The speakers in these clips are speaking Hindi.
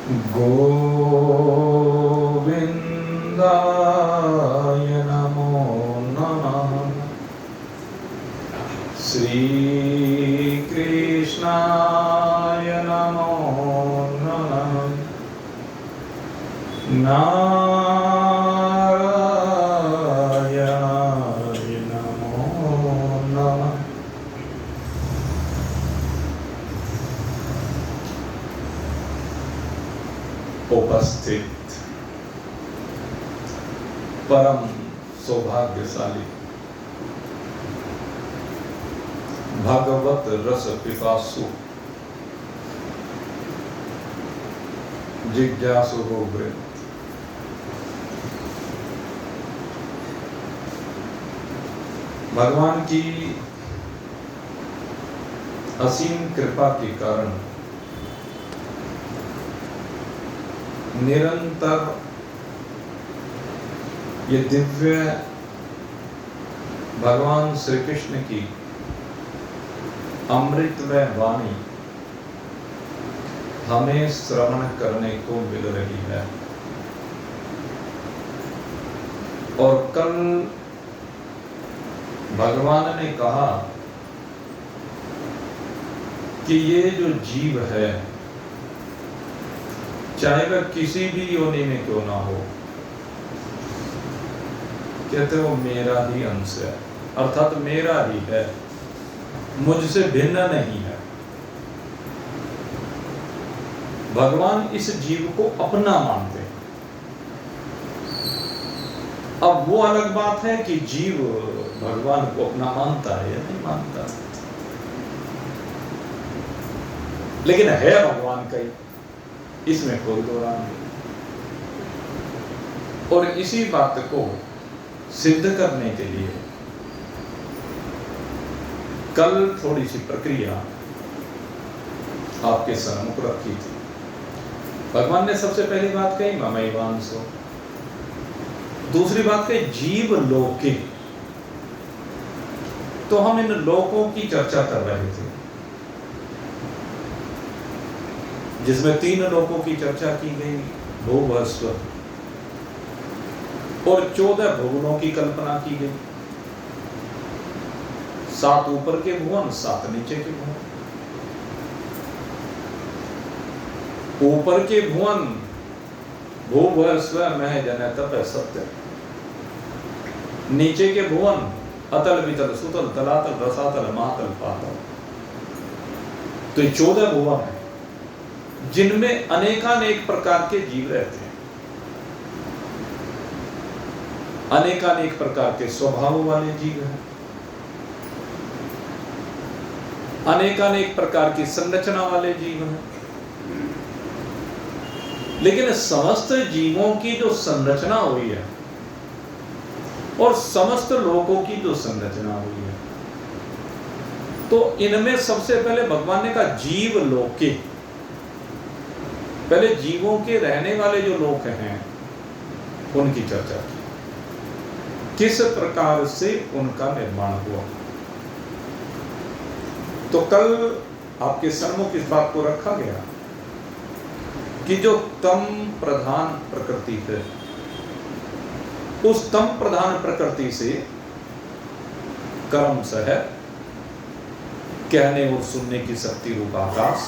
गोविन्दाय नमो नमः। श्रीकृष्णाय नमो नमः। नारायणाय नमो नमः। उपस्थित परम सौभाग्यशाली भागवत रस पिपासु जिज्ञासु वृंद, भगवान की असीम कृपा के कारण निरंतर ये दिव्य भगवान श्री कृष्ण की अमृतमय वाणी हमें श्रवण करने को मिल रही है। और कल भगवान ने कहा कि ये जो जीव है, चाहे वह किसी भी योनि में क्यों ना हो, कहते वो मेरा ही अंश है, अर्थात मेरा ही है, मुझसे भिन्न नहीं है। भगवान इस जीव को अपना मानते हैं। अब वो अलग बात है कि जीव भगवान को अपना मानता है या नहीं मानता, लेकिन है भगवान का ही, इसमें कोई दो राय नहीं। और इसी बात को सिद्ध करने के लिए कल थोड़ी सी प्रक्रिया आपके सम्मुख रखी थी। भगवान ने सबसे पहली बात कही ममैवांसो, दूसरी बात कही जीव लोके। तो हम इन लोकों की चर्चा कर रहे थे, जिसमें 3 लोकों की चर्चा की गई, भूवस्व, और 14 भुवनों की कल्पना की गई। 7 ऊपर के भुवन, 7 नीचे के भुवन। ऊपर के भुवन भूवस्व मह जन तप सत्य, नीचे के भुवन अतल वितल सुतल तलातल रसातल महातल पातल। तो ये 14 भुवन है जिनमें अनेकानेक प्रकार के जीव रहते हैं, अनेकानेक प्रकार के स्वभाव वाले जीव हैं, अनेकानेक प्रकार की संरचना वाले जीव हैं। लेकिन समस्त जीवों की जो संरचना हुई है और समस्त लोगों की जो संरचना हुई है, तो इनमें सबसे पहले भगवान ने कहा जीव लोके। पहले जीवों के रहने वाले जो लोक हैं उनकी चर्चा की, किस प्रकार से उनका निर्माण हुआ। तो कल आपके सम्मुख इस बात को रखा गया कि जो तम प्रधान प्रकृति है, उस तम प्रधान प्रकृति से कर्म सह कहने और सुनने की शक्ति रूप आकाश,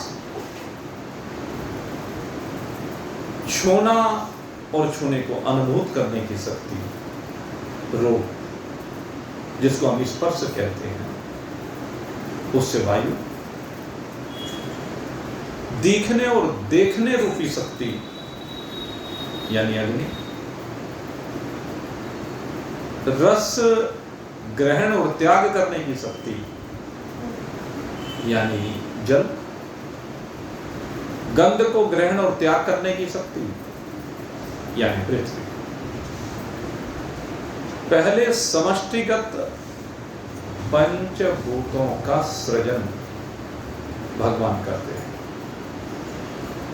छूना और छूने को अनुभूत करने की शक्ति रूप, जिसको हम स्पर्श कहते हैं, उससे वायु, दिखने और देखने रूपी शक्ति यानी अग्नि, रस ग्रहण और त्याग करने की शक्ति यानी जल, गंध को ग्रहण और त्याग करने की शक्ति यानी पृथ्वी। पहले समष्टिगत पंचभूतों का सृजन भगवान करते हैं,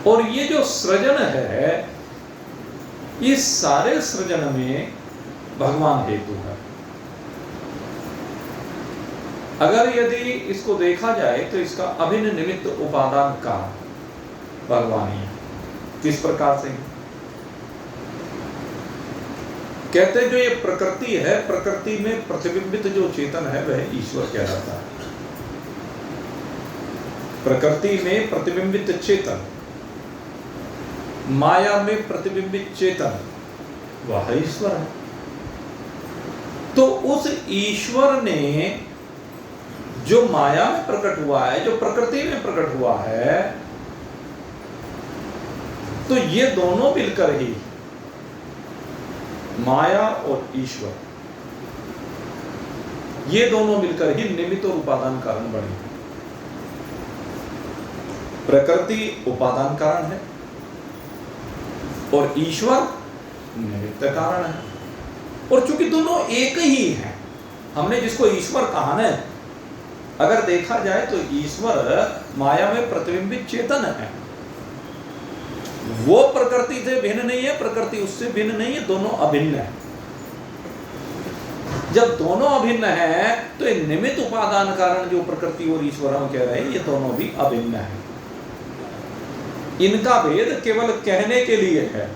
और ये जो सृजन है, इस सारे सृजन में भगवान हेतु है। अगर यदि इसको देखा जाए तो इसका अभिन्न निमित्त उपादान का भगवान ही है। किस प्रकार से? कहते हैं जो ये प्रकृति है, प्रकृति में प्रतिबिंबित जो चेतन है वह ईश्वर कहलाता है। प्रकृति में प्रतिबिंबित चेतन, माया में प्रतिबिंबित चेतन, वह ईश्वर है। तो उस ईश्वर ने जो माया में प्रकट हुआ है, जो प्रकृति में प्रकट हुआ है, तो ये दोनों मिलकर ही, माया और ईश्वर, ये दोनों मिलकर ही निमित्त और उपादान कारण बने। प्रकृति उपादान कारण है और ईश्वर निमित्त कारण है। और चूंकि दोनों एक ही हैं, हमने जिसको ईश्वर कहा ना, अगर देखा जाए तो ईश्वर माया में प्रतिबिंबित चेतन है। वो प्रकृति से भिन्न नहीं है, प्रकृति उससे भिन्न नहीं है, दोनों अभिन्न है। जब दोनों अभिन्न है तो ये निमित्त उपादान कारण जो प्रकृति और ईश्वर हम कह रहे हैं, ये दोनों भी अभिन्न है। इनका भेद केवल कहने के लिए है।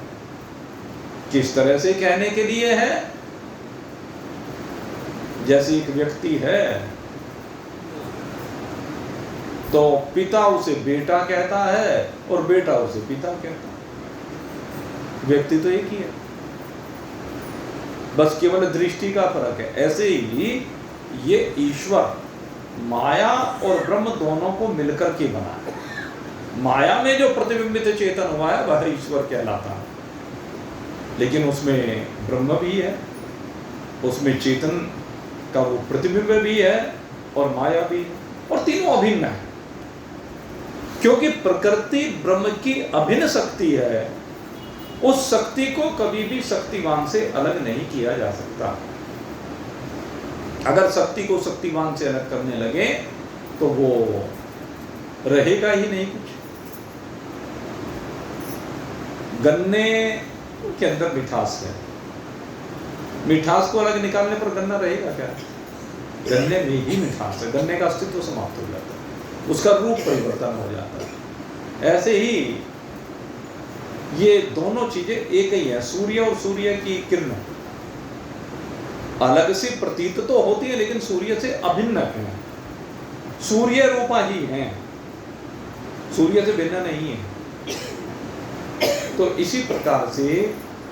किस तरह से कहने के लिए है? जैसे एक व्यक्ति है तो पिता उसे बेटा कहता है और बेटा उसे पिता कहता है। व्यक्ति तो एक ही है, बस केवल दृष्टि का फर्क है। ऐसे ही ये ईश्वर माया और ब्रह्म दोनों को मिलकर के बना है। माया में जो प्रतिबिंबित चेतन हुआ है वह ईश्वर कहलाता है, लेकिन उसमें ब्रह्म भी है, उसमें चेतन का वो प्रतिबिंब भी है और माया भी है, और तीनों अभिन्न है। क्योंकि प्रकृति ब्रह्म की अभिन्न शक्ति है, उस शक्ति को कभी भी शक्तिवान से अलग नहीं किया जा सकता। अगर शक्ति को शक्तिवान से अलग करने लगे तो वो रहेगा ही नहीं कुछ। गन्ने के अंदर मिठास है, मिठास को अलग निकालने पर गन्ना रहेगा क्या? गन्ने में ही मिठास है, गन्ने का अस्तित्व समाप्त हो जाता है, उसका रूप परिवर्तन हो जाता है। ऐसे ही ये दोनों चीजें एक ही है। सूर्य और सूर्य की किरण अलग से प्रतीत तो होती है, लेकिन सूर्य से अभिन्न है, सूर्य रूपा ही है, सूर्य से भिन्न नहीं है। तो इसी प्रकार से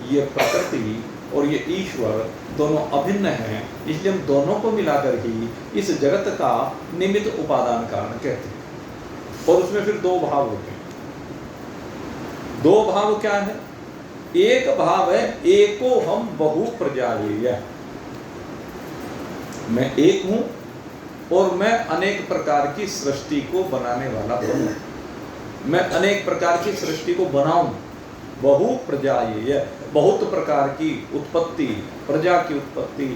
ये प्रकृति और ये ईश्वर दोनों अभिन्न हैं, इसलिए हम दोनों को मिलाकर ही इस जगत का निमित्त उपादान कारण कहते हैं। और उसमें फिर दो भाव होते हैं। दो भाव क्या है? एक भाव है एको हम बहु प्रजायेय, मैं एक हूं और मैं अनेक प्रकार की सृष्टि को बनाने वाला हूं, मैं अनेक प्रकार की सृष्टि को बनाऊं। बहु प्रजायेय, बहुत प्रकार की उत्पत्ति, प्रजा की उत्पत्ति,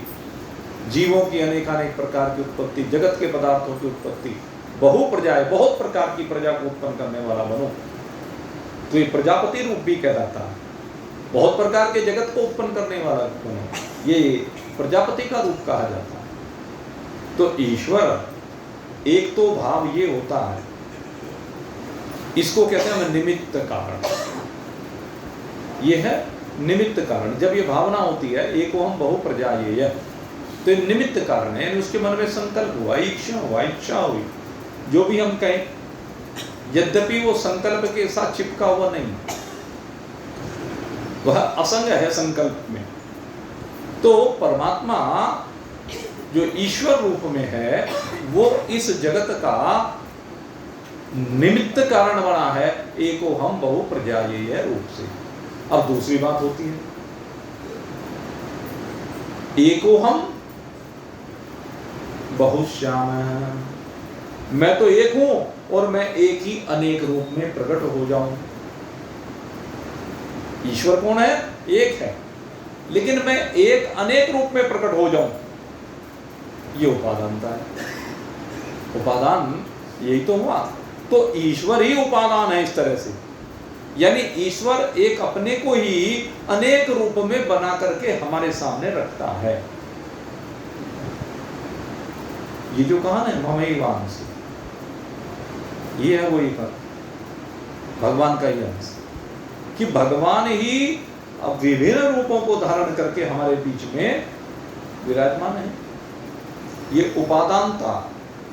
जीवों की अनेकानेक प्रकार की उत्पत्ति, जगत के पदार्थों की उत्पत्ति, बहु प्रजाएं, बहुत प्रकार की प्रजा को उत्पन्न करने वाला बनो। तो ये प्रजापति रूप भी कहलाता है, बहुत प्रकार के जगत को उत्पन्न करने वाला बनो, ये प्रजापति का रूप कहा जाता है। तो ईश्वर एक तो भाव ये होता है, इसको कहते हैं निमित्त कारण। ये है निमित्त कारण। जब ये भावना होती है एको हम बहु प्रजायेय, तो ये निमित्त कारण है, उसके मन में संकल्प हुआ, इच्छा हुई, जो भी हम कहें, यद्यपि वो संकल्प के साथ चिपका हुआ नहीं, वह असंग है संकल्प में। तो परमात्मा जो ईश्वर रूप में है वो इस जगत का निमित्त कारण बना है, एको हम बहु प्रजायेय रूप से। अब दूसरी बात होती है, एको हम बहुश्याम, मैं तो एक हूं और मैं एक ही अनेक रूप में प्रकट हो जाऊं। ईश्वर कौन है? एक है, लेकिन मैं एक अनेक रूप में प्रकट हो जाऊं, ये उपादानता है। उपादान यही तो हुआ। तो ईश्वर ही उपादान है इस तरह से, यानी ईश्वर एक अपने को ही अनेक रूप में बना करके हमारे सामने रखता है। ये जो कहा ना ममैवांश, ये है वही पर भगवान का ही अंश। कि भगवान ही अब विभिन्न रूपों को धारण करके हमारे बीच में विराजमान है। ये उपादानता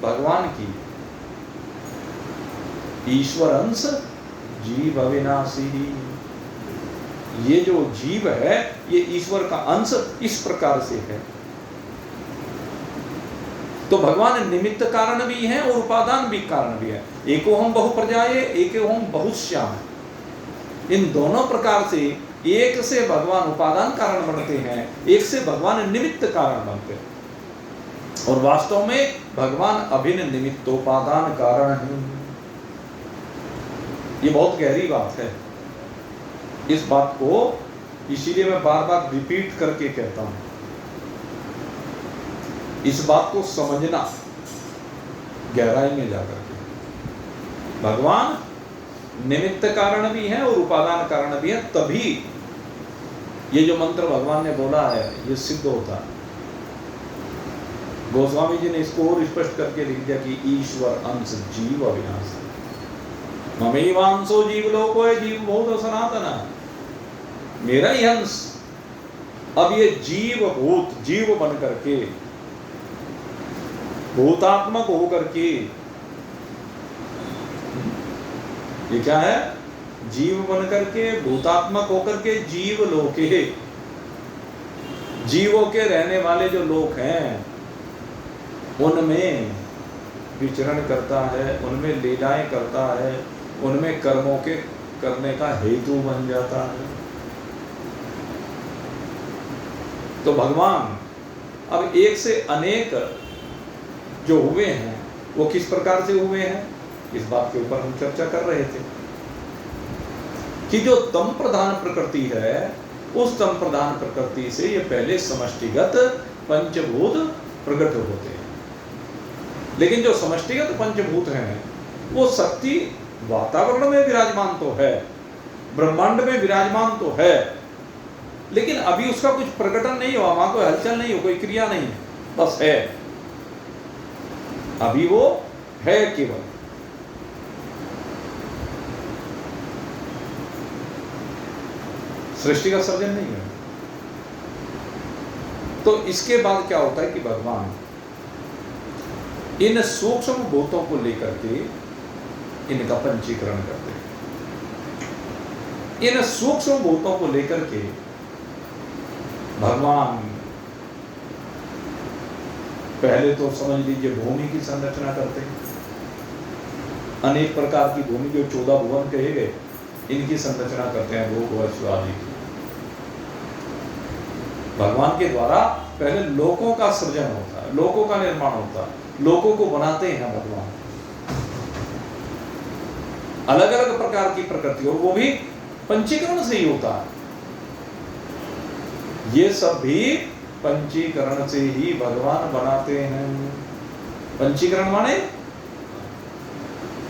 भगवान की, ईश्वर अंश जीव अविनाशी, ये जो जीव है ये ईश्वर का अंश इस प्रकार से है। तो भगवान निमित्त कारण भी है और उपादान भी कारण भी है। एको हम बहुप्रजाए, एको हम बहुश्याम, इन दोनों प्रकार से एक से भगवान उपादान कारण बनते हैं, एक से भगवान निमित्त कारण बनते हैं। और वास्तव में भगवान अभिन्न निमित्तोपादान कारण है। ये बहुत गहरी बात है। इस बात को इसीलिए मैं बार बार रिपीट करके कहता हूं। इस बात को समझना गहराई में जाकर के, भगवान निमित्त कारण भी है और उपादान कारण भी है, तभी ये जो मंत्र भगवान ने बोला है ये सिद्ध होता है। गोस्वामी जी ने इसको और स्पष्ट करके लिख दिया कि ईश्वर अंश जीव अविनाश, ममेवांशो जीव लोको है, जीव बहुत सनातन, मेरा ही अंश अब ये जीव भूत, जीव बन करके, भूतात्मक होकर के, ये क्या है, जीव बन करके भूतात्मक होकर के जीव लोके, जीवों के रहने वाले जो लोक हैं उनमें विचरण करता है, उनमें लीलाएं करता है, उनमें कर्मों के करने का हेतु बन जाता है। तो भगवान अब एक से अनेक जो हुए हैं वो किस प्रकार से हुए हैं, इस बात के ऊपर हम चर्चा कर रहे थे कि जो तम प्रधान प्रकृति है उस तम प्रधान प्रकृति से ये पहले समष्टिगत पंचभूत प्रकट होते हैं। लेकिन जो समष्टिगत पंचभूत हैं वो शक्ति वातावरण में विराजमान तो है, ब्रह्मांड में विराजमान तो है, लेकिन अभी उसका कुछ प्रकटन नहीं हुआ, वहां कोई हलचल नहीं हो, कोई क्रिया नहीं है, बस है, अभी वो है केवल। सृष्टि का सर्जन नहीं है। तो इसके बाद क्या होता है कि भगवान इन सूक्ष्म भूतों को लेकर के इनका पंचीकरण करते हैं। इन सूक्ष्म भूतों को लेकर के भगवान पहले तो समझ लीजिए भूमि की संरचना करते हैं। अनेक प्रकार की भूमि, जो 14 भुवन कहे गए, इनकी संरचना करते हैं, भोग वर्ष आदि की। भगवान के द्वारा पहले लोकों का सृजन होता है, लोकों का निर्माण होता है, लोकों को बनाते हैं भगवान, अलग अलग प्रकार की प्रकृति, और वो भी पंचीकरण से ही होता है। ये सब भी पंचीकरण से ही भगवान बनाते हैं। पंचीकरण माने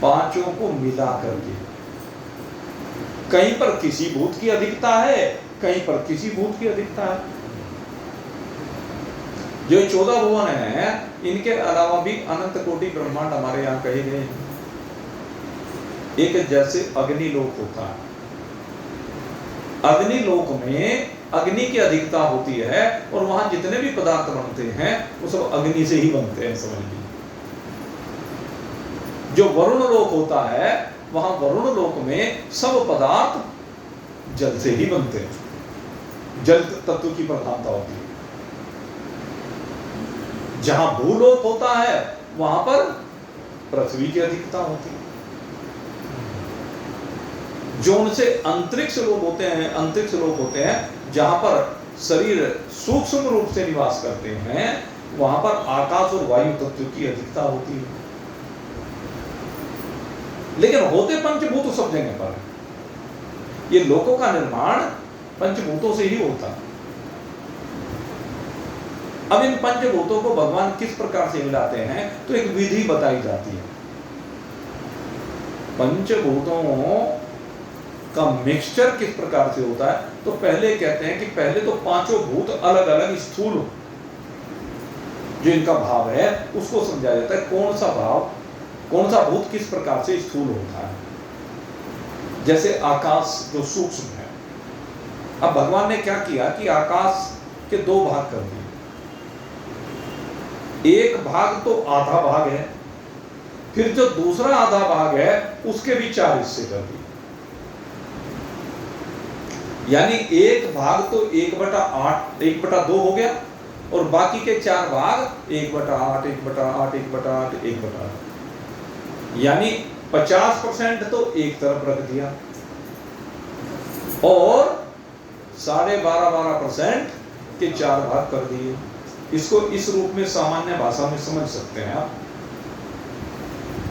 पांचों को मिला करके, कहीं पर किसी भूत की अधिकता है, कहीं पर किसी भूत की अधिकता है। जो 14 भुवन हैं, इनके अलावा भी अनंत कोटि ब्रह्मांड हमारे यहाँ कहे गए हैं। एक जैसे अग्निलोक होता है, अग्निलोक में अग्नि की अधिकता होती है, और वहां जितने भी पदार्थ बनते हैं वो सब अग्नि से ही बनते हैं, समझ लीजिए। जो वरुण लोक होता है, वहां वरुण लोक में सब पदार्थ जल से ही बनते हैं, जल तत्व की प्रधानता होती है। जहां भूलोक होता है वहां पर पृथ्वी की अधिकता होती है। जो उनसे अंतरिक्ष लोक होते हैं, अंतरिक्ष लोक होते हैं जहां पर शरीर सूक्ष्म रूप से निवास करते हैं, वहां पर आकाश और वायु तत्व की अधिकता होती है। लेकिन होते पंचभूत सब जगह पर है। ये लोकों का निर्माण पंचभूतों से ही होता है। अब इन पंचभूतों को भगवान किस प्रकार से मिलाते हैं, तो एक विधि बताई जाती है। पंचभूतों का मिक्सचर किस प्रकार से होता है, तो पहले कहते हैं कि पहले तो पांचों भूत अलग अलग स्थूल जो इनका भाव है उसको समझाया जाता है। कौन सा भाव, कौन सा भूत किस प्रकार से स्थूल होता है। जैसे आकाश जो सूक्ष्म है, अब भगवान ने क्या किया कि आकाश के दो भाग कर दिए। एक भाग तो आधा भाग है, फिर जो दूसरा आधा भाग है उसके भी 4 हिस्से कर दिए। यानी एक भाग तो 1/8 1/2 हो गया, और बाकी के 4 भाग 1/8 1/8 1/8 1/8, यानी 50% तो एक तरफ रख दिया और 12.5% के 4 भाग कर दिए। इसको इस रूप में सामान्य भाषा में समझ सकते हैं आप।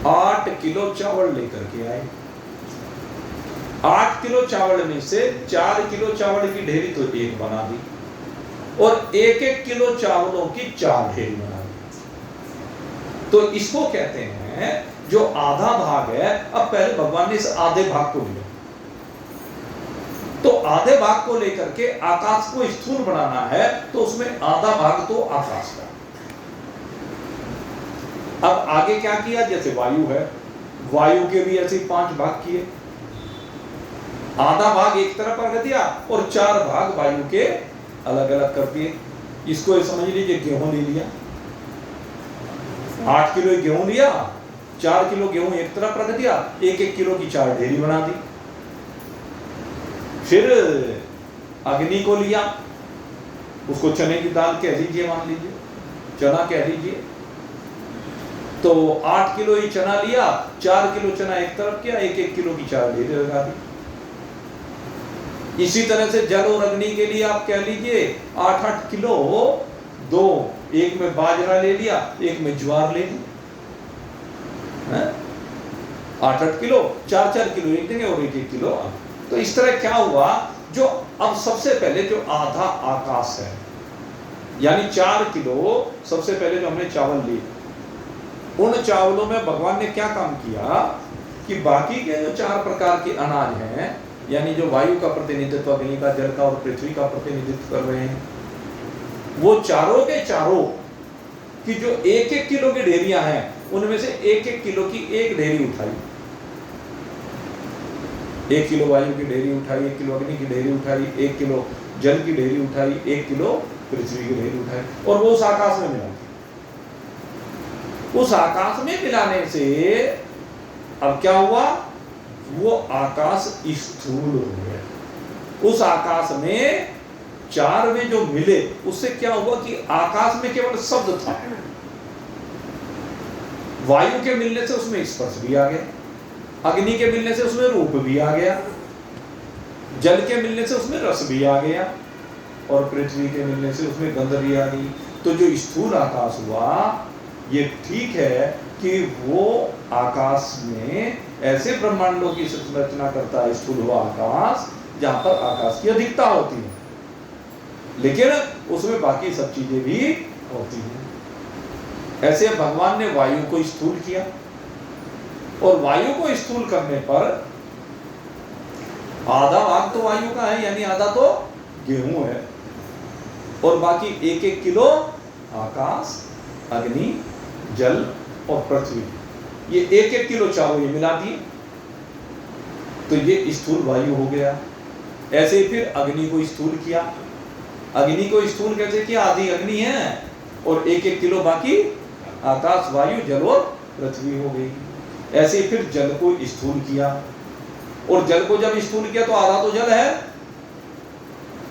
8 किलो चावल लेकर के आए, 8 किलो चावल में से 4 किलो चावल की ढेरी तो एक बना दी, और 1-1 किलो चावलों की 4 ढेरी बना दी। तो इसको कहते हैं जो आधा भाग है। अब पहले भगवान ने इस आधे भाग को लिया, तो आधे भाग को लेकर के आकाश को स्थूल बनाना है, तो उसमें आधा भाग तो आकाश का। अब आगे क्या किया, जैसे वायु है, वायु के भी ऐसे 5 भाग किए। आधा भाग एक तरफ रख दिया और 4 भाग वायु के अलग अलग कर दिए। इसको समझ लीजिए गेहूं ले लिया, 8 किलो गेहूं लिया, 4 किलो गेहूं एक तरफ रख दिया, 1-1 किलो की 4 ढेरी बना दी। फिर अग्नि को लिया, उसको चने की दाल कह लीजिए, मान लीजिए चना कह लीजिए, तो 8 किलो ही चना लिया, 4 किलो चना एक तरफ किया, 1-1 किलो की 4 ढेरी लगा दी। इसी तरह से जल और अग्नि के लिए आप कह लीजिए 8-8 किलो, 2 एक में बाजरा ले लिया, एक में ज्वार ले ली, 8-8 किलो, 4-4 किलो एक देंगे और 1-1 किलो। तो इस तरह क्या हुआ, जो अब सबसे पहले जो आधा आकाश है, यानी 4 किलो सबसे पहले जो हमने चावल लिए, उन चावलों में भगवान ने क्या काम किया कि बाकी के जो 4 प्रकार के अनाज हैं, यानी जो वायु का प्रतिनिधित्व, अग्नि का, जल का और पृथ्वी का प्रतिनिधित्व कर रहे हैं, वो चारों के चारों की जो 1-1 किलो की ढेरियां हैं, उनमें से 1-1 किलो की एक ढेरी उठाई। 1 किलो वायु की ढेरी उठाई, 1 किलो अग्नि की ढेरी उठाई, 1 किलो जल की ढेरी उठाई, 1 किलो पृथ्वी की ढेरी उठाई, और वो उस आकाश में मिला। उस आकाश में मिलाने से अब क्या हुआ, वो आकाश स्थूल हो गया। उस आकाश में 4 में जो मिले, उससे क्या हुआ कि आकाश में केवल शब्द था, वायु के मिलने से उसमें स्पर्श भी आ गया, अग्नि के मिलने से उसमें रूप भी आ गया, जल के मिलने से उसमें रस भी आ गया, और पृथ्वी के मिलने से उसमें गंध भी आ गई। तो जो स्थूल आकाश हुआ, ये ठीक है कि वो आकाश में ऐसे ब्रह्मांडों की संरचना करता है, स्थूल हुआ आकाश, जहां पर आकाश की अधिकता होती है, लेकिन उसमें बाकी सब चीजें भी होती हैं। ऐसे भगवान ने वायु को स्थूल किया, और वायु को स्थूल करने पर आधा भाग तो वायु का है, यानी आधा तो गेहूं है, और बाकी 1-1 किलो आकाश, अग्नि, जल और पृथ्वी, ये 1-1 किलो चारों ये मिला दिए, तो ये स्थूल वायु हो गया। ऐसे ही फिर अग्नि को स्थूल किया। अग्नि को स्थूल कैसे किया, आधी अग्नि है और 1-1 किलो बाकी आकाश, वायु, जल और पृथ्वी हो गई। ऐसे ही फिर जल को स्थूल किया, और जल को जब स्थूल किया तो आधा तो जल है,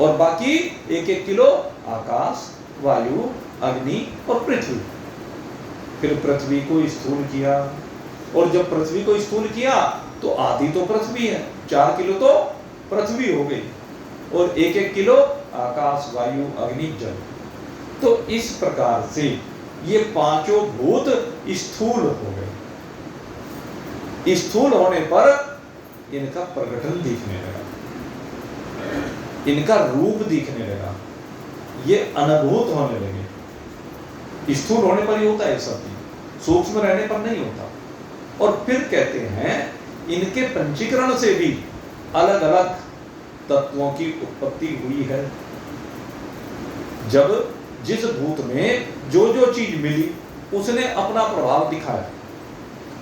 और बाकी 1-1 किलो आकाश, वायु, अग्नि और पृथ्वी। फिर पृथ्वी को स्थूल किया, और जब पृथ्वी को स्थूल किया तो आधी तो पृथ्वी है, 4 किलो तो पृथ्वी हो गई, और 1-1 किलो आकाश, वायु, अग्नि, जल। तो इस प्रकार से ये 5 भूत स्थूल हो गए। स्थूल होने पर इनका प्रगटन दिखने लगा, इनका रूप दिखने लगा, ये अनुभूत होने लगे। स्थूल होने पर ही होता है सब चीज, सूक्ष्म रहने पर नहीं होता। और फिर कहते हैं इनके पंचीकरण से भी अलग अलग तत्वों की उत्पत्ति हुई है। जब जिस भूत में जो जो चीज मिली, उसने अपना प्रभाव दिखाया,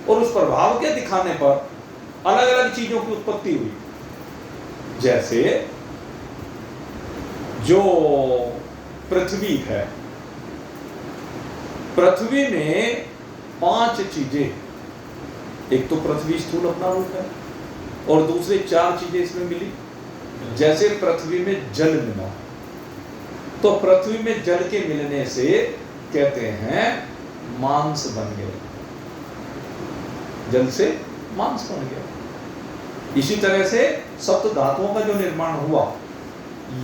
और उस प्रभाव के दिखाने पर अलग अलग चीजों की उत्पत्ति हुई। जैसे जो पृथ्वी है, पृथ्वी में 5 चीजें, एक तो पृथ्वी स्थूल अपना रूप है, और दूसरे 4 चीजें इसमें मिली। जैसे पृथ्वी में जल मिला, तो पृथ्वी में जल के मिलने से कहते हैं मांस बन गया, जल से मांस बन गया। इसी तरह से सप्त धातुओं का जो निर्माण हुआ,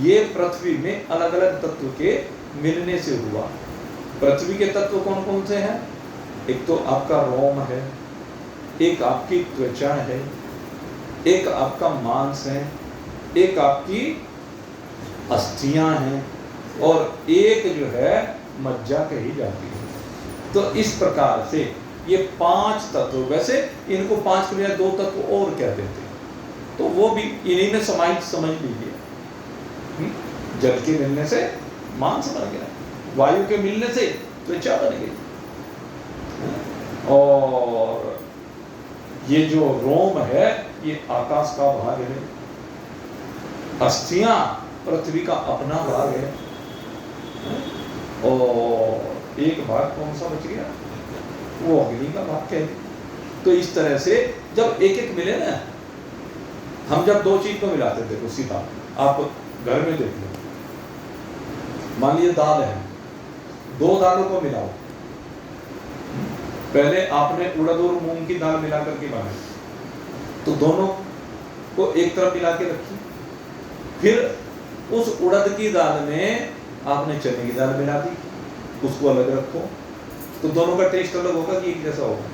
ये पृथ्वी में अलग अलग तत्व के मिलने से हुआ। पृथ्वी के तत्व कौन कौन से हैं? एक तो आपका रोम है, एक आपकी त्वचा है, एक आपका मांस है, एक आपकी अस्थियां हैं, और एक जो है मज्जा कही जाती है। तो इस प्रकार से ये 5 तत्व, वैसे इनको 5 के बजाय 2 तत्व और कहते थे, तो वो भी इन्हीं में समाहित समझ लीजिए। जल के मिलने से मांस बन गया, वायु के मिलने से त्वचा बन गई, और ये जो रोम है ये आकाश का भाग है, अस्थियां पृथ्वी का अपना भाग है, और एक भाग कौन सा बच गया? वो अग्नि का भाग है। तो इस तरह से जब एक एक मिले ना, हम जब 2 चीज को मिलाते थे तो सीधा आप घर में देख लो, मान लीजिए दाल है, 2 दालों को मिलाओ, पहले आपने उड़द और मूंग की दाल मिला करके बनाई, तो दोनों को एक तरफ मिला के रखी, फिर उस उड़द की दाल में आपने चने की दाल मिला दी, उसको अलग रखो, तो दोनों का टेस्ट अलग होगा कि एक जैसा होगा?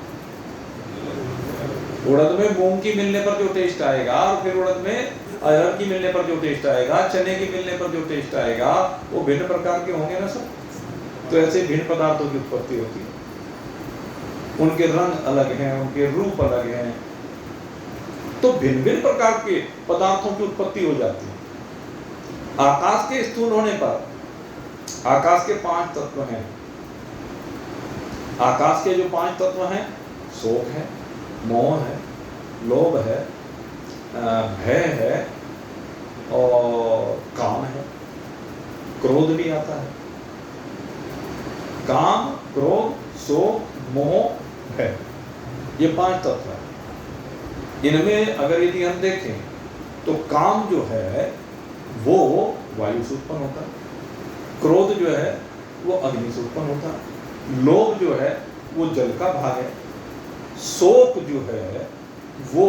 उड़द में मूंग की मिलने पर जो टेस्ट आएगा, और फिर उड़द में अरहर की मिलने पर जो टेस्ट आएगा, चने की मिलने पर जो टेस्ट आएगा, वो भिन्न प्रकार के होंगे ना सब। तो ऐसे भिन्न पदार्थों की उत्पत्ति होती है, उनके रंग अलग हैं, उनके रूप अलग हैं, तो भिन्न भिन्न प्रकार के पदार्थों की उत्पत्ति हो जाती है। आकाश के स्थूल होने पर आकाश के 5 तत्व हैं। आकाश के जो 5 तत्व हैं, शोक है, मोह है, लोभ है, भय है, और काम है, क्रोध भी आता है। काम, क्रोध, शोक, मोह, भय, ये 5 तत्व है। इनमें अगर यदि हम देखें तो काम जो है वो वायु से उत्पन्न होता है, क्रोध जो है वो अग्नि से उत्पन्न होता है, लोभ जो है वो जल का भाग है, शोक जो है वो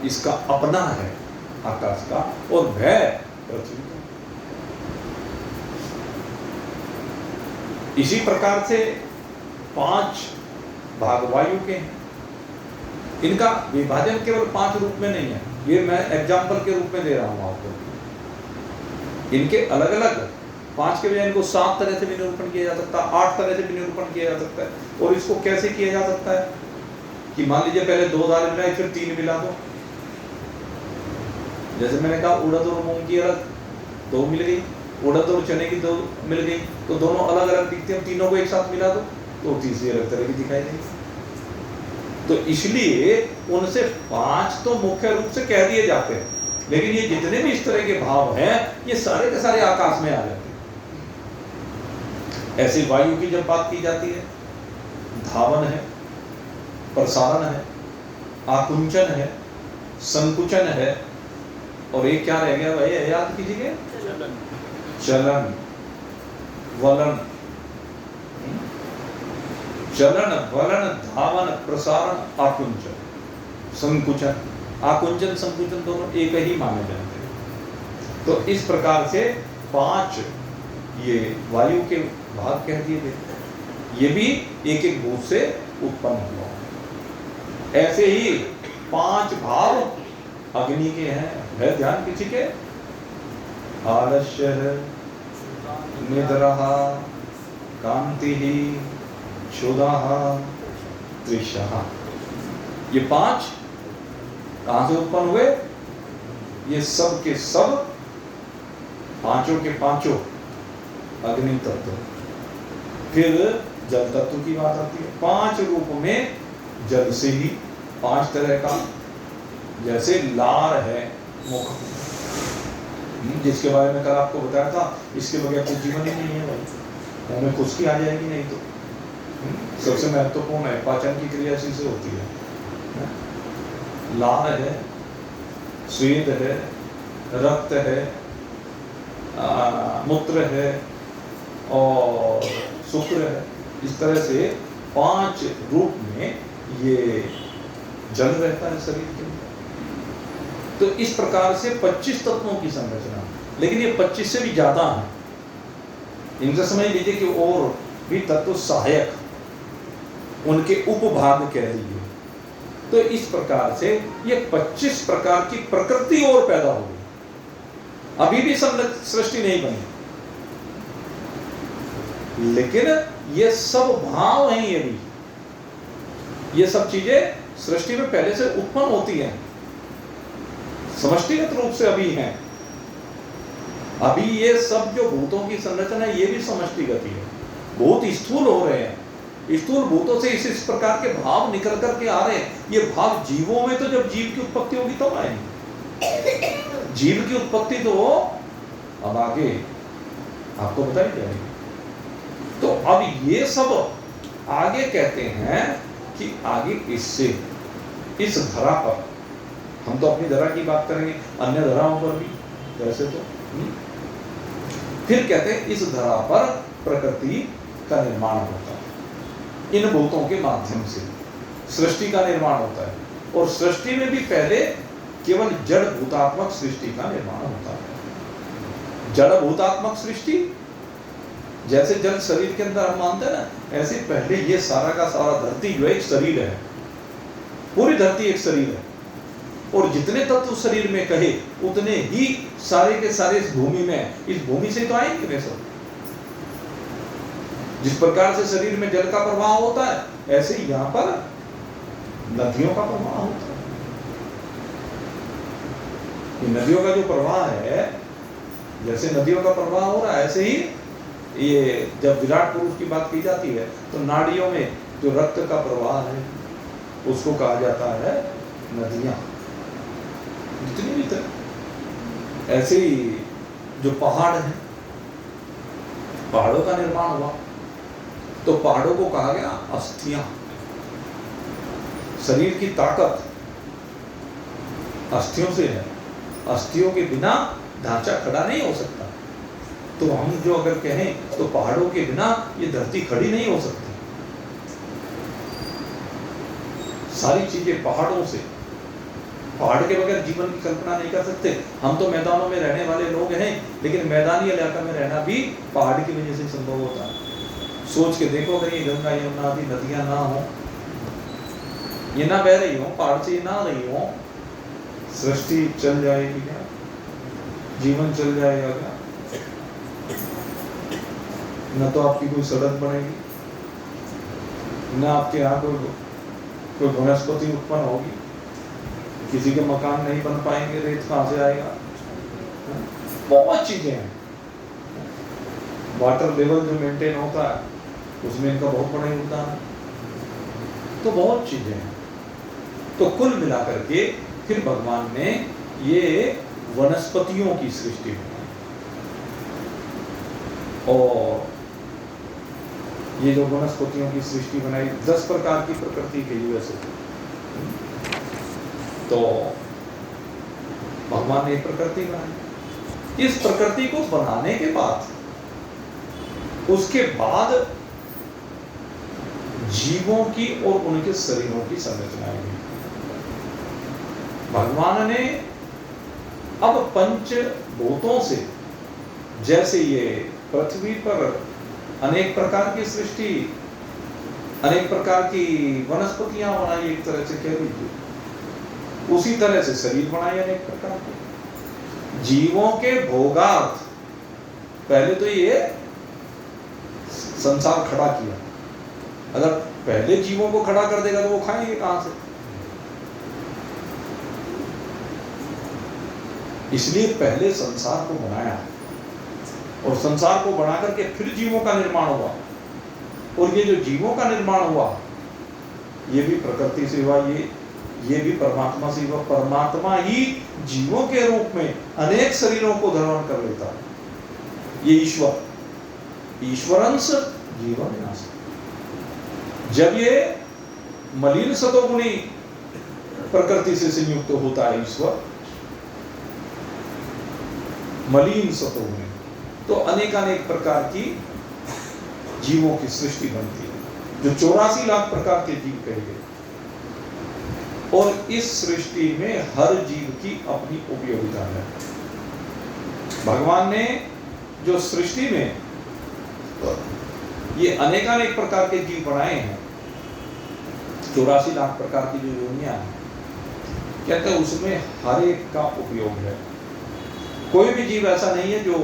इसका अपना है आकाश का, और भय पृथ्वी का। इसी प्रकार से 5 भाग वायु के हैं। इनका विभाजन केवल 5 रूप में नहीं है, ये मैं एग्जाम्पल के रूप में दे रहा हूं आपको। इनके अलग अलग 5 के बजाय इनको 7 तरह से भी निरूपण किया जा सकता है, 8 तरह से भी निरूपण किया जा सकता है। और इसको कैसे किया जा सकता है कि मान लीजिए पहले 2 दाल मिलाई, फिर 3 मिला दो। जैसे मैंने कहा उड़द और मूंग की अलग 2 मिल गई, उड़द और चने की 2 मिल गई, तो दोनों अलग अलग दिखते हैं, तीनों को एक साथ मिला दो तो तीसरी अलग तरह की दिखाई देगी। तो इसलिए उनसे 5 तो मुख्य रूप से कह दिए जाते हैं, लेकिन ये जितने भी इस तरह के भाव हैं ये सारे के सारे आकाश में आ जाते हैं। ऐसे वायु की जब बात की जाती है, धावन है, प्रसारण है, आकुंचन है, संकुचन है, और एक क्या रह गया भाई, याद कीजिए? चलन, वलन, चलन, वलन, धावन, प्रसारण, आकुंचन, संकुचन। आकुंचन संकुचन दोनों एक ही माने जाते हैं। तो इस प्रकार से 5 ये वायु के भाग कह दिए गए, ये भी एक एक भूत से उत्पन्न हुआ। ऐसे ही 5 भाव अग्नि के हैं, है ध्यान किसी के? आलस्य, निद्रा, कांति, क्षुधा, तृषा। ये 5 कहां से उत्पन्न हुए? ये सब के सब, पांचों के पांचों अग्नि तत्व। फिर जल तत्व की बात आती है, 5 रूप में जल से ही 5 तरह का, जैसे लार है मुख, जिसके बारे में कल आपको बताया था, इसके बगैर तो जीवन ही नहीं है भाई, मुंह में खुशकी आ जाएगी नहीं तो। सबसे महत्वपूर्ण है, पाचन की क्रिया इसी से होती है। लार है, स्वेद है, रक्त है, मूत्र है और शुक्र है। इस तरह से 5 रूप में ये जल रहता है शरीर के अंदर। तो इस प्रकार से 25 तत्वों की संरचना, लेकिन ये 25 से भी ज्यादा है। इनसे समझ लीजिए कि और भी तत्व सहायक, उनके उपभाग कह लीजिए। तो इस प्रकार से ये 25 प्रकार की प्रकृति और पैदा हो गई। अभी भी सृष्टि नहीं बनी, लेकिन ये सब भाव हैं। ये सब चीजें सृष्टि में पहले से उत्पन्न होती हैं, समष्टिगत रूप से अभी हैं। अभी ये सब जो भूतों की संरचना है, ये भी समष्टिगत ही है। भूत स्थूल हो रहे हैं, स्थूल भूतों से इस प्रकार के भाव निकल करके आ रहे हैं। ये भाव जीवों में तो जब जीव की उत्पत्ति होगी तब आएंगे। जीव की उत्पत्ति तो अब आगे आपको बताई जाएगी। तो अब ये सब आगे कहते हैं कि आगे इससे, इस धरा पर, हम तो अपनी धरा की बात करेंगे, अन्य धराओं पर भी वैसे तो फिर कहते हैं इस धरा पर प्रकृति का निर्माण होता है। इन भूतों के माध्यम से सृष्टि का निर्माण होता है। और सृष्टि में भी पहले केवल जड़ भूतात्मक सृष्टि का निर्माण होता है। जड़ भूतात्मक सृष्टि, जैसे जल शरीर के अंदर हम मानते हैं ना, ऐसे पहले ये सारा का सारा धरती जो है एक शरीर है, पूरी धरती एक शरीर है। और जितने तत्व शरीर में कहे उतने ही सारे के सारे इस भूमि में, इस भूमि से तो आएंगे वे सब। जिस प्रकार से शरीर में जल का प्रवाह होता है, ऐसे ही यहाँ पर नदियों का प्रवाह होता है। ये नदियों का जो प्रवाह है, जैसे नदियों का प्रवाह हो रहा है, ऐसे ही ये जब विराट पुरुष की बात की जाती है तो नाड़ियों में जो रक्त का प्रवाह है उसको कहा जाता है नदियां। जितनी भी तरह, ऐसे ही जो पहाड़ हैं, पहाड़ों का निर्माण हुआ तो पहाड़ों को कहा गया अस्थियां। शरीर की ताकत अस्थियों से है। अस्थियों के बिना ढांचा खड़ा नहीं हो सकता। तो हम जो अगर कहें तो पहाड़ों के बिना ये धरती खड़ी नहीं हो सकती। सारी चीजें पहाड़ों से, पहाड़ के बगैर जीवन की कल्पना नहीं कर सकते। हम तो मैदानों में रहने वाले लोग हैं, लेकिन मैदानी इलाका में रहना भी पहाड़ की वजह से संभव होता है। सोच के देखो, अगर ये गंगा यमुना आदि नदियां ना हो, ये ना बह रही हो, पहाड़ से ना रही हो, सृष्टि चल जाएगी क्या? जीवन चल जाएगा क्या? न तो आपकी कोई सड़क बनेगी, न आपके यहाँ कोई वनस्पति उत्पन्न होगी, किसी के मकान नहीं बन पाएंगे, रेत कहाँ से आएगा? बहुत चीजें हैं। वाटर लेवल जो मेंटेन होता है उसमें इनका बहुत बड़ा योगदान है। तो बहुत चीजें हैं। तो कुल मिलाकर के फिर भगवान ने ये वनस्पतियों की सृष्टि बनाई। और ये जो वनस्पतियों की सृष्टि बनाई, 10 प्रकार की प्रकृति के लिए वैसे तो भगवान ने एक प्रकृति बनाई। इस प्रकृति को बनाने के बाद, उसके बाद जीवों की और उनके शरीरों की संरचना हुई। भगवान ने अब पंचभूतों से, जैसे ये पृथ्वी पर अनेक प्रकार की सृष्टि, अनेक प्रकार की वनस्पतियां बनाई, एक तरह से कह लीजिए, उसी तरह से शरीर बनाए अनेक प्रकार के। जीवों के भोगार्थ पहले तो ये संसार खड़ा किया। अगर पहले जीवों को खड़ा कर देगा तो वो खाएंगे कहां से? इसलिए पहले संसार को बनाया, और संसार को बना करके फिर जीवों का निर्माण हुआ। और ये जो जीवों का निर्माण हुआ, ये भी प्रकृति से हुआ। ये ये भी परमात्मा से, वह परमात्मा ही जीवों के रूप में अनेक शरीरों को धारण कर लेता है। ये ईश्वरंश जीवन विनाश। जब ये मलिन सतोगुणी प्रकृति से संयुक्त होता है ईश्वर, मलिन सतोगुणी, तो अनेकानेक प्रकार की जीवों की सृष्टि बनती है, जो 84 लाख प्रकार के जीव कहे गए। और इस सृष्टि में हर जीव की अपनी उपयोगिता है। भगवान ने जो सृष्टि में ये अनेकानेक प्रकार के जीव बनाए हैं, 84 लाख प्रकार की जो योनियां हैं, कहते हैं उसमें हर एक का उपयोग है। कोई भी जीव ऐसा नहीं है जो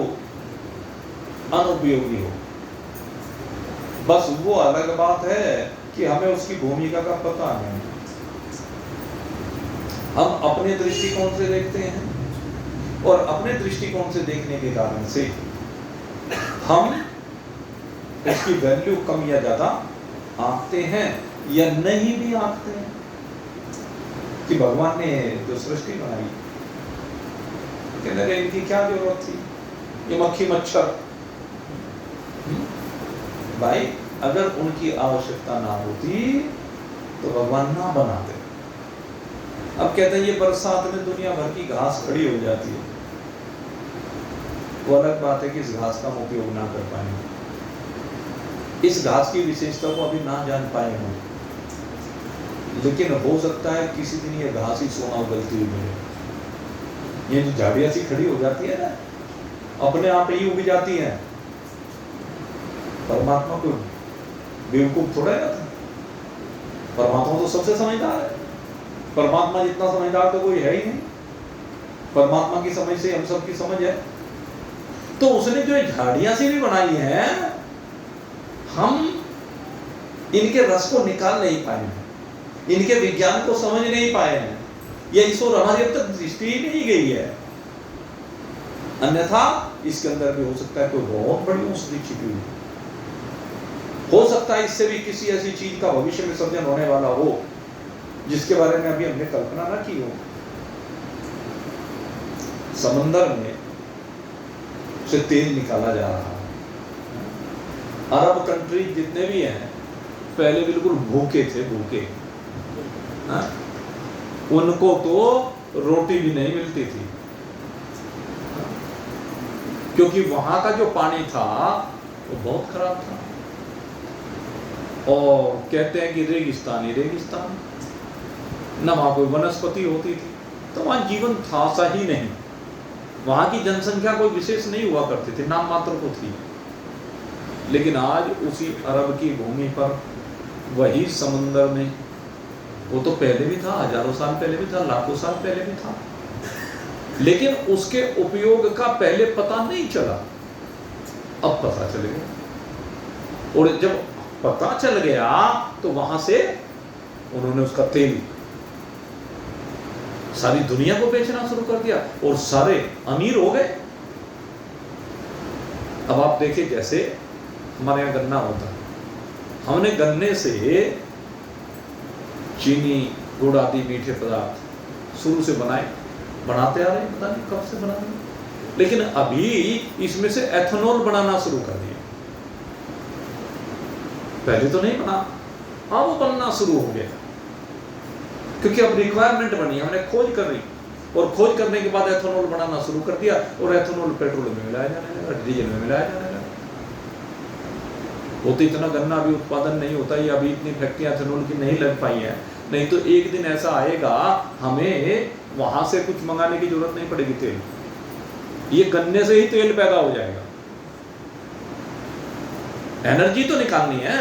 अनुपयोगी हो। बस वो अलग बात है कि हमें उसकी भूमिका का पता नहीं। हम अपने दृष्टिकोण से देखते हैं और अपने दृष्टिकोण से देखने के कारण से हम उसकी वैल्यू कम या ज्यादा आंकते हैं या नहीं भी आंकते हैं। कि भगवान ने जो सृष्टि बनाई, कहने लगे इनकी क्या जरूरत थी, ये मक्खी मच्छर। भाई अगर उनकी आवश्यकता ना होती तो भगवान ना बनाते। अब कहते हैं ये बरसात में दुनिया भर की घास खड़ी हो जाती है, वो अलग बात है कि इस घास का हम उपयोग ना कर पाएंगे, इस घास की विशेषता को अभी ना जान पाए हों, लेकिन हो सकता है किसी दिन ये घास ही सोना उगलती हुई मिले। ये जो झाड़ियां सी खड़ी हो जाती है ना, अपने आप ही उग जाती है। परमात्मा को बेवकूफ थोड़ा है, परमात्मा तो सबसे समझदार है। परमात्मा जितना समझदार तो कोई है ही नहीं। परमात्मा की समझ से हम सब की समझ है। तो उसने जो झाड़ियां सी भी बनाई है, हम इनके रस को निकाल नहीं पाए हैं, इनके विज्ञान को समझ नहीं पाए हैं। यह ईश्वर हमारी अब तक दृष्टि ही नहीं गई है। अन्यथा इसके अंदर भी हो सकता है कोई बहुत बड़ी औषधि छिपी हुई, हो सकता है इससे भी किसी ऐसी चीज का भविष्य में सर्जन होने वाला हो जिसके बारे में अभी हमने कल्पना ना की हो। समंदर में से तेल निकाला जा रहा है। अरब कंट्री जितने भी हैं पहले बिल्कुल भूखे थे, भूखे। उनको तो रोटी भी नहीं मिलती थी, क्योंकि वहां का जो पानी था वो बहुत खराब था। और कहते हैं कि रेगिस्तान ही रेगिस्तान, न वहां कोई वनस्पति होती थी, तो वहां जीवन था सा ही नहीं। वहां की जनसंख्या कोई विशेष नहीं हुआ करती थी, नाम मात्र को थी। लेकिन आज उसी अरब की भूमि पर, वही समुद्र में, वो तो पहले भी था, हजारों साल पहले भी था, लाखों साल पहले भी था, लेकिन उसके उपयोग का पहले पता नहीं चला, अब पता चल गया। और जब पता चल गया तो वहां से उन्होंने उसका तेल सारी दुनिया को बेचना शुरू कर दिया और सारे अमीर हो गए। अब आप देखिए, जैसे हमारे यहाँ गन्ना होता है, हमने गन्ने से चीनी, गुड़ आदि मीठे पदार्थ शुरू से बनाते आ रहे हैं, पता नहीं कब से बना रहे, लेकिन अभी इसमें से एथेनॉल बनाना शुरू कर दिया। पहले तो नहीं बना, हाँ वो बनना शुरू हो गया, क्योंकि अब रिक्वायरमेंट बनी, हमने खोज कर रही, और खोज करने के बाद एथेनॉल बनाना शुरू कर दिया, और एथेनॉल पेट्रोल में मिलाया जाने लगा, डीजल में मिलाया जाने लगा। वो तो इतना गन्ना अभी उत्पादन नहीं होता, ये अभी इतनी फैक्ट्रियां एथेनॉल की नहीं लग पाई हैं, नहीं तो एक दिन ऐसा आएगा हमें वहां से कुछ मंगाने की जरूरत नहीं पड़ेगी तेल, ये गन्ने से ही तेल पैदा हो जाएगा। एनर्जी तो निकालनी है,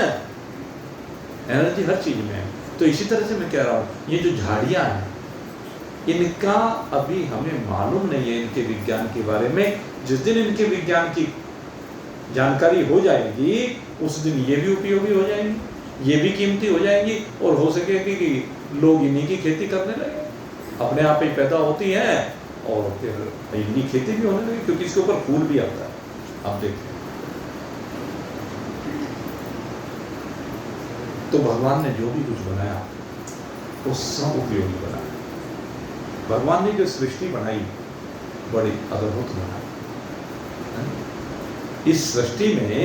एनर्जी हर चीज में है। तो इसी तरह से मैं कह रहा हूं, ये जो झाड़ियां हैं, इनका अभी हमें मालूम नहीं है इनके विज्ञान के बारे में। जिस दिन इनके विज्ञान की जानकारी हो जाएगी, उस दिन ये भी उपयोगी हो जाएंगी, ये भी कीमती हो जाएंगी, और हो सके कि लोग इन्हीं की खेती करने लगे, अपने आप ही पैदा होती हैं और फिर इनकी खेती भी होने लगी, क्योंकि इसके ऊपर फूल भी आता है। आप देखिए, तो भगवान ने जो भी कुछ बनाया वो सब उपयोगी बनाया। भगवान ने जो सृष्टि बनाई बड़ी अद्भुत बनाई। इस सृष्टि में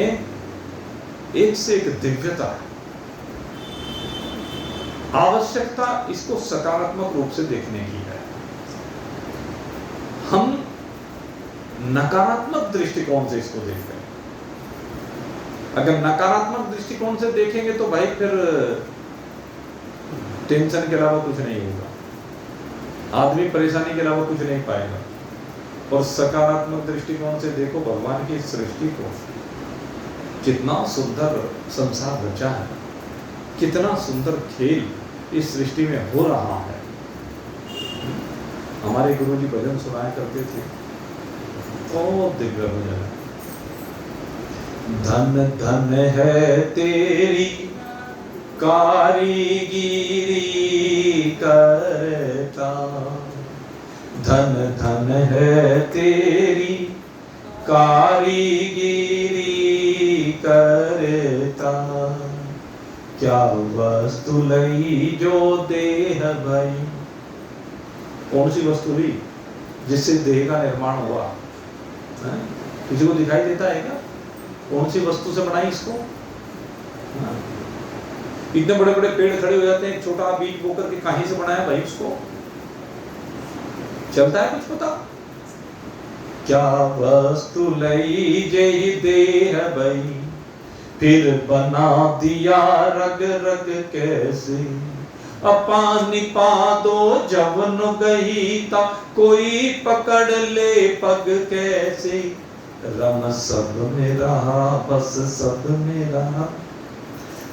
एक से एक दिव्यता है। आवश्यकता इसको सकारात्मक रूप से देखने की है। हम नकारात्मक दृष्टिकोण से इसको देखते हैं। अगर नकारात्मक दृष्टिकोण से देखेंगे तो भाई फिर टेंशन के अलावा कुछ नहीं होगा, आदमी परेशानी के अलावा कुछ नहीं पाएगा। और सकारात्मक दृष्टिकोण से देखो भगवान की सृष्टि को, कितना सुंदर संसार रचा है, कितना सुंदर खेल इस सृष्टि में हो रहा है। हमारे गुरुजी भजन सुनाया करते थे, तो दिव्य भजन है। धन धन है तेरी कारीगिरी करता, धन धन है तेरी कारीगिरी करता, क्या वस्तु लई जो देह भई। कौन सी वस्तु ली जिससे देह का निर्माण हुआ? किसी को दिखाई देता है क्या? कौन सी वस्तु से बनाई इसको? इतने बड़े बड़े पेड़ खड़े हो जाते हैं, छोटा बीज बोकर के कहीं से बनाया भाई उसको? चलता है कुछ पता? क्या वस्तु लई जय देह भई, फिर बना दिया रग रग कैसे, अपानी पा दो जवन गई ता, कोई पकड़ ले पग कैसे। रम सब में रहा बस सब में रहा,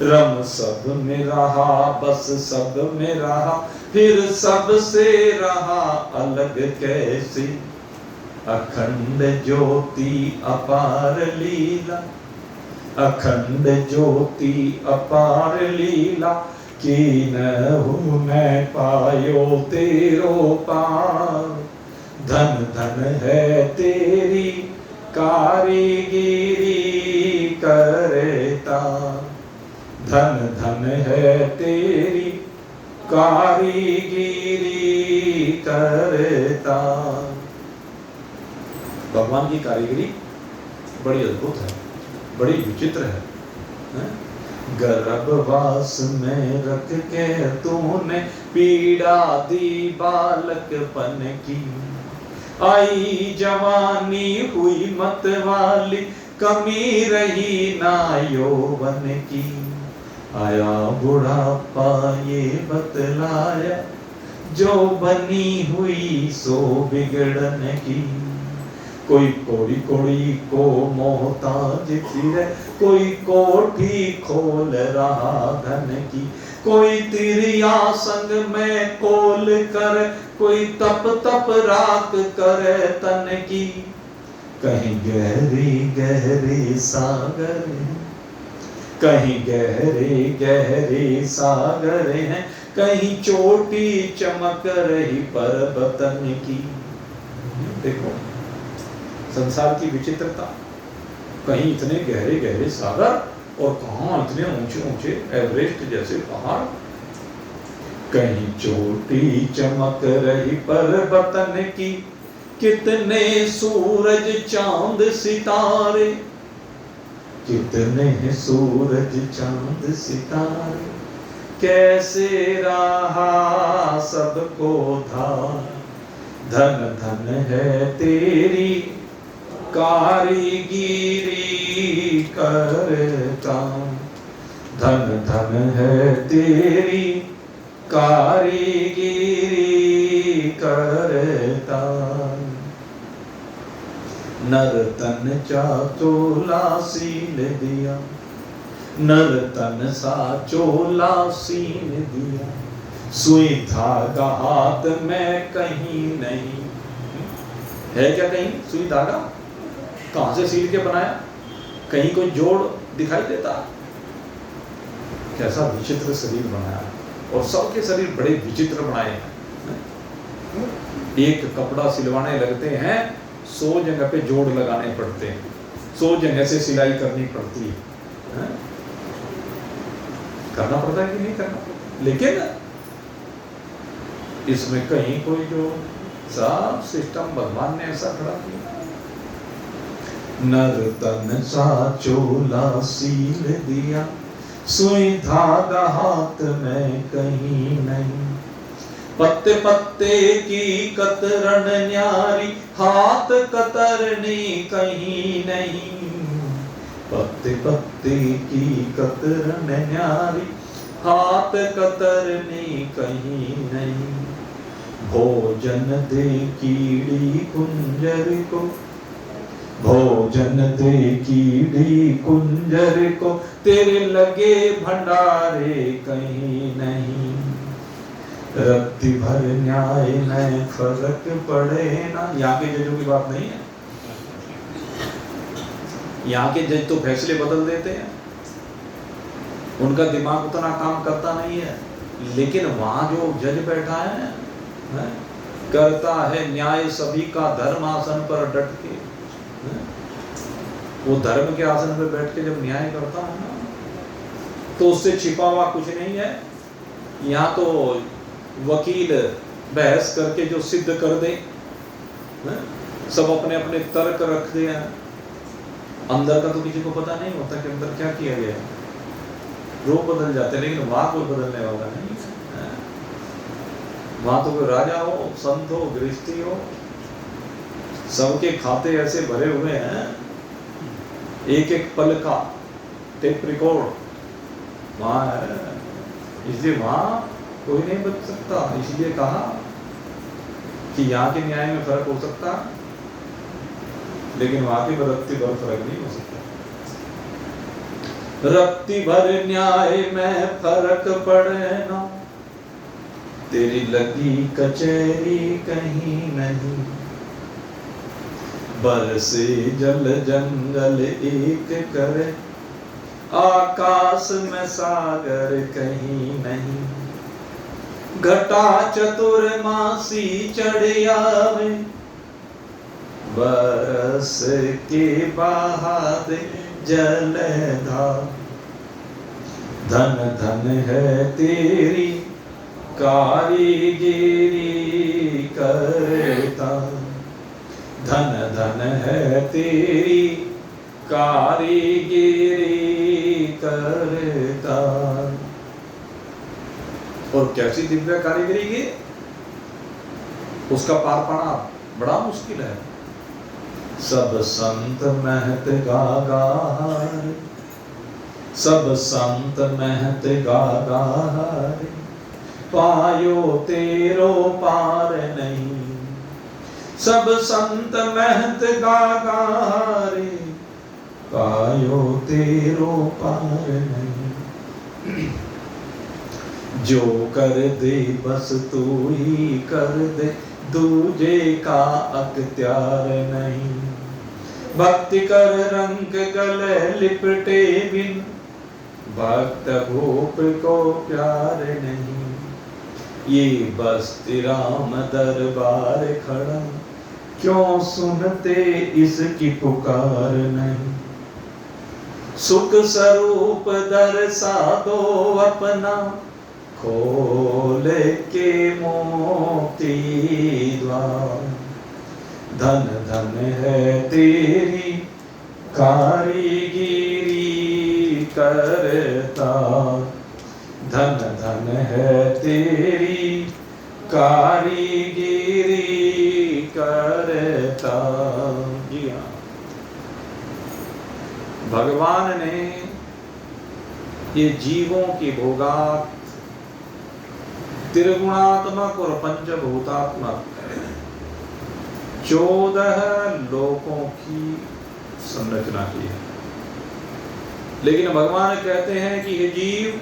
रम सब में रहा बस सब में रहा, फिर सब से रहा अलग कैसे। अखंड ज्योति अपार लीला, अखंड ज्योति अपार लीला, कीनहु मैं पायो तेरो पार। धन धन है तेरी कारीगिरी करता, धन धन है तेरी कारीगिरी करता। भगवान की कारीगिरी बड़ी अद्भुत है, बड़ी विचित्र है। गर्भवास में रख के तूने पीड़ा दी बालकपन की, आई जवानी हुई मत वाली, कमी रही ना यौवन की। आया बुढ़ापा ये बतलाया, जो बनी हुई सो बिगड़न की। कोई कोड़ी कोड़ी को मोहताज फिरे, कोई कोठी खोल रहा धन की। कोई तिरिया संग में कोल कर, कोई तप तप राख करे तन की। कहीं गहरी गहरी सागर, कहीं गहरे गहरे सागर हैं, कहीं चोटी चमक रही पर्वतन की। देखो संसार की विचित्रता, कहीं इतने गहरे गहरे सागर और कहां इतने ऊंचे ऊंचे एवरेस्ट जैसे पहाड़। कहीं चोटी चमक रही पर्वतन की, कितने सूरज चांद सितारे, कितने सूरज चांद सितारे। कैसे रहा सबको धार, धन धन है तेरी कारीगिरी करता, धन धन है तेरी कारीगिरी करता। नर तन चाचोला सीन दिया, नर तन सा चोला सीन दिया, सुई धागा हाथ में कहीं नहीं है। क्या कहीं सुई धागा? कहां से सील के बनाया? कहीं कोई जोड़ दिखाई देता? कैसा विचित्र शरीर बनाया, और सबके शरीर बड़े विचित्र बनाए हैं। एक कपड़ा सिलवाने लगते हैं 100 जगह पे जोड़ लगाने पड़ते हैं, 100 जगह से सिलाई करनी पड़ती है। करना पड़ता है कि नहीं करना? लेकिन इसमें कहीं कोई जो सब सिस्टम भगवान ने ऐसा खड़ा किया। नर तन सा चोला सील दिया, सुई धागा हाथ में कहीं नहीं। पत्ते पत्ते की कतरन न्यारी, हाथ कतरनी कहीं नहीं। पत्ते पत्ते की कतरन न्यारी, हाथ कतरनी कहीं नहीं। भोजन दे कीड़ी कुंजर को, भोजन दे कीड़ी कुंजर को, तेरे लगे भंडारे कहीं नहीं। रत्ती भर न्याय में फर्क पड़े ना। यहाँ के जजों की बात नहीं है, यहाँ के जज तो फैसले बदल देते हैं, उनका दिमाग उतना काम करता नहीं है। लेकिन वहां जो जज बैठा है करता है न्याय सभी का, धर्म आसन पर डट के। वो धर्म के आसन पर बैठ के जब न्याय करता है ना, तो उससे छिपा हुआ कुछ नहीं है। यहाँ तो वकील बहस करके जो सिद्ध कर दे, सब अपने अपने तर्क रख दे, अंदर का तो किसी को पता नहीं होता कि अंदर क्या किया गया। रूप बदल जाते, लेकिन वहां कोई बदलने वाला नहीं है। वहां तो कोई राजा हो, संत हो, गृहस्थी हो, सबके खाते ऐसे भरे हुए हैं, एक एक पल का टेप रिकॉर्ड वहां है। इसलिए वहां कोई नहीं बच सकता। इसलिए कहा कि यहाँ के न्याय में फर्क हो सकता, लेकिन वहां के रत्ती भर फर्क नहीं हो सकता। रत्ती भर न्याय में फर्क पड़े ना, तेरी लगी कचहरी कहीं नहीं। बरसे जल जंगल एक करे, आकाश में सागर कहीं नहीं। घटा चतुर्मासी चढ़ आवे, बरस के बहा दे जलधार। धन धन है तेरी कारीगिरी करता, धन धन है तेरी कारीगिरी करता। और कैसी दिव्य कारीगरी की, उसका पार पाना बड़ा मुश्किल है। सब संत महत गागार, सब संत महत गागार, पायो तेरो पार नहीं। सब संत महत गागारे, पायो तेरो पार नहीं। जो कर दे बस तू ही कर दे, दूजे का अख्तियार नहीं। भक्ति कर रंग गले लिपटे बिन, भक्त भूप को प्यार नहीं। ये बस्ती राम दरबार खड़ा, क्यों सुनते इसकी पुकार नहीं। सुख स्वरूप दर्शा दो अपना, खोल के मोती द्वार। धन धन है तेरी कारीगिरी करता, धन धन है तेरी कारीगिरी करता। जी हाँ, भगवान ने ये जीवों की भोगात, त्रिगुणात्मक और पंचभूतात्मक 14 लोकों की संरचना की है। लेकिन भगवान कहते हैं कि हे जीव,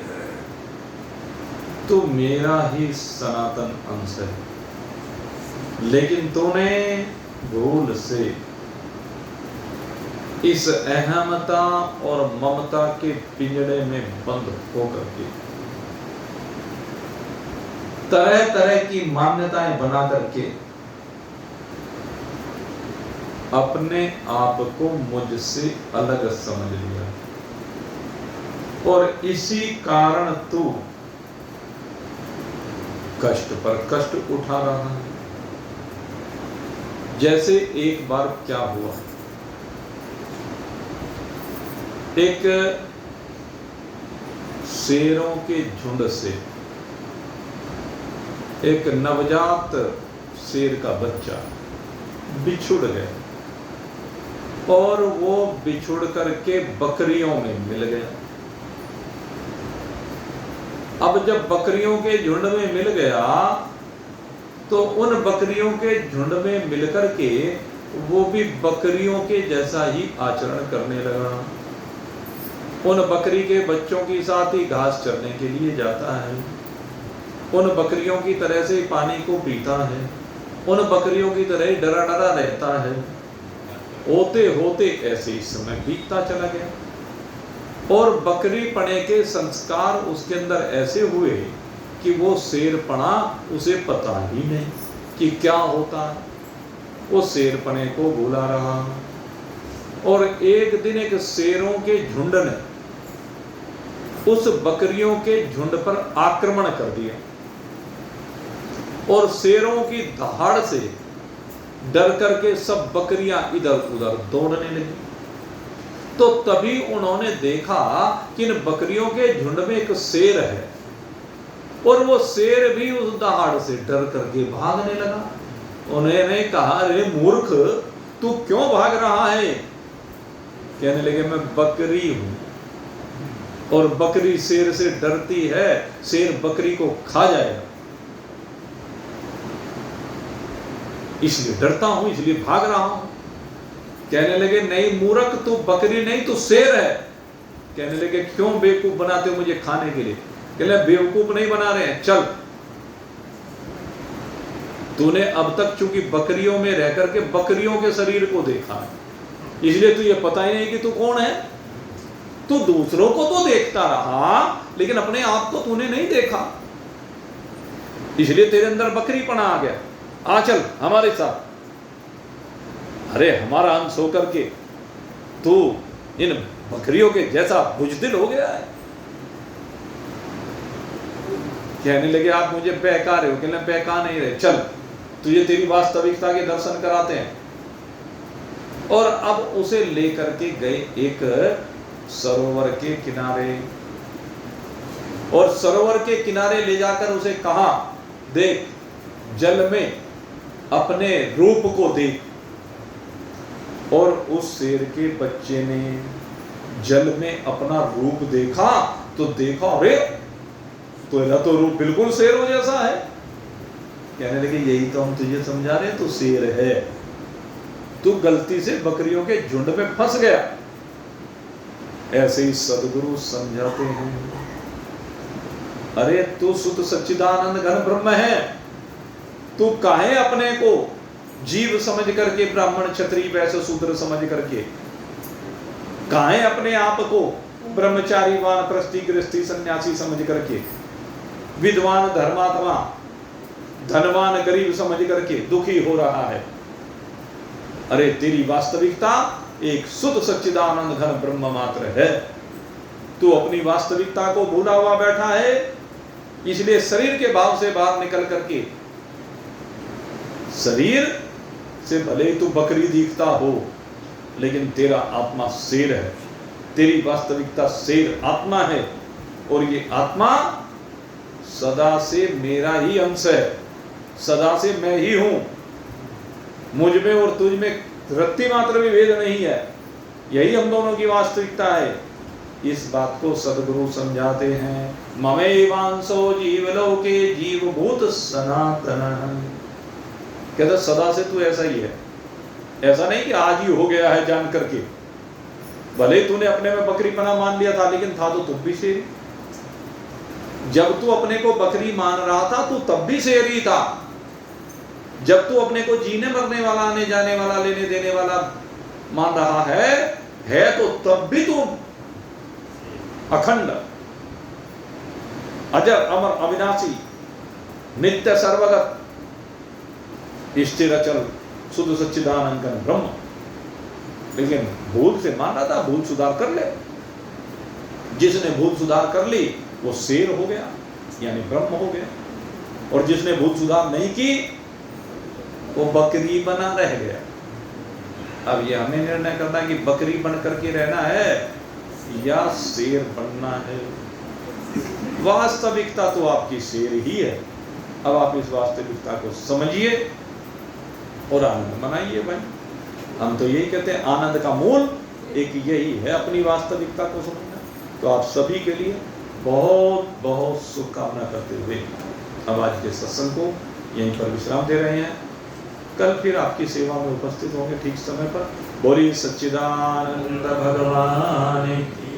तू मेरा ही सनातन अंश है, लेकिन तूने भूल से इस अहमता और ममता के पिंजड़े में बंद होकर के तरह तरह की मान्यताएं बना करके अपने आप को मुझसे अलग समझ लिया, और इसी कारण तू कष्ट पर कष्ट उठा रहा है। जैसे एक बार क्या हुआ, एक शेरों के झुंड से एक नवजात शेर का बच्चा बिछुड़ गया और वो बिछुड़ करके बकरियों में मिल गया। अब जब बकरियों के झुंड में मिल गया तो उन बकरियों के झुंड में मिलकर के वो भी बकरियों के जैसा ही आचरण करने लगा। उन बकरी के बच्चों के साथ ही घास चरने के लिए जाता है, उन बकरियों की तरह से पानी को पीता है, उन बकरियों की तरह ही डरा डरा रहता है। होते होते ऐसे ही समय बीतता चला गया और बकरी पने के संस्कार उसके अंदर ऐसे हुए कि वो शेर पना उसे पता ही नहीं कि क्या होता है। वो शेर पने को बुला रहा और एक दिन एक शेरों के झुंड ने उस बकरियों के झुंड पर आक्रमण कर दिया और शेरों की दहाड़ से डर करके सब बकरियां इधर उधर दौड़ने लगी। तो तभी उन्होंने देखा कि इन बकरियों के झुंड में एक शेर है और वो शेर भी उस दहाड़ से डर करके भागने लगा। उन्होंने कहा, अरे मूर्ख, तू क्यों भाग रहा है? कहने लगे, मैं बकरी हूं और बकरी शेर से डरती है, शेर बकरी को खा जाएगा, इसलिए डरता हूं, इसलिए भाग रहा हूं। कहने लगे, नहीं मूर्ख, तू बकरी नहीं, तू शेर है। कहने लगे, क्यों बेवकूफ बनाते हो मुझे खाने के लिए? कहने लगे, बेवकूफ नहीं बना रहे हैं, चल। तूने अब तक चूंकि बकरियों में रह करके बकरियों के शरीर को देखा है, इसलिए तुझे पता ही नहीं कि तू कौन है। तू दूसरों को तो देखता रहा लेकिन अपने आप को तूने नहीं देखा, इसलिए तेरे अंदर बकरीपना आ गया। आ चल हमारे साथ। अरे हमारा अंश होकर के तू इन बकरियों के जैसा बुजदिल हो गया है। कहने लगे, आप मुझे बहका रहे हो। कहने लगे, बहका नहीं रहे, चल तुझे तेरी वास्तविकता के दर्शन कराते हैं। और अब उसे लेकर के गए एक सरोवर के किनारे और सरोवर के किनारे ले जाकर उसे कहा, देख जल में अपने रूप को देख। और उस शेर के बच्चे ने जल में अपना रूप देखा तो देखा, अरे तेरा तो रूप बिल्कुल शेरों जैसा है। कहने लगे, यही तो हम तुझे समझा रहे हैं, तू शेर है, तू गलती से बकरियों के झुंड में फंस गया। ऐसे ही सद्गुरु समझाते हैं, अरे तू शुद्ध सच्चिदानंद घन ब्रह्म है, तू काहे अपने को जीव समझ करके, ब्राह्मण क्षत्रिय वैश्य शूद्र समझ करके, काहे अपने आप को ब्रह्मचारी वानप्रस्थी गृहस्थी सन्यासी समझ करके, विद्वान धर्मात्मा धनवान गरीब समझ करके दुखी हो रहा है। अरे तेरी वास्तविकता एक शुद्ध सच्चिदानंद घन ब्रह्म मात्र है। तू अपनी वास्तविकता को भूला हुआ बैठा है, इसलिए शरीर के भाव से बाहर निकल करके, शरीर से भले ही तू बकरी दिखता हो लेकिन तेरा आत्मा शेर है। तेरी वास्तविकता शेर आत्मा है और ये आत्मा सदा से मेरा ही अंश है, सदा से मैं ही हूं। मुझ में और तुझ में रत्ती मात्र भी भेद नहीं है, यही हम दोनों की वास्तविकता है। इस बात को सद्गुरु समझाते हैं, ममेवांसो जीवलोके जीवभूत सनातन। कहता सदा से तू ऐसा ही है, ऐसा नहीं कि आज ही हो गया है जान करके। भले तूने अपने में बकरीपना मान लिया था लेकिन था तो तुम भी शेर। जब तू अपने को बकरी मान रहा था तू तब भी शेर ही था। जब तू अपने को जीने मरने वाला, आने जाने वाला, लेने देने वाला मान रहा है तो तब भी तू अखंड अजर अमर अविनाशी नित्य सर्वगत स्थिर अचल शुद्ध सच्चिदानंद ब्रह्म। लेकिन भूल से मान रहा था, भूल सुधार कर ले। जिसने भूल सुधार कर ली वो शेर हो गया, यानी ब्रह्म हो गया। और जिसने भूल सुधार नहीं की वो बकरी बना रह गया। अब ये हमें निर्णय करना है कि बकरी बन करके रहना है या शेर बनना है। वास्तविकता तो आपकी शेर ही है। अब आप इस वास्तविकता को समझिए और आनंद मनाइए भाई। हम तो यही कहते हैं, आनंद का मूल एक यही है, अपनी वास्तविकता को समझना। तो आप सभी के लिए बहुत बहुत शुभकामना करते हुए अब आज के सत्संग को यहीं पर विश्राम दे रहे हैं। कल फिर आपकी सेवा में उपस्थित होंगे ठीक समय पर। बोलिए सच्चिदानंद भगवान की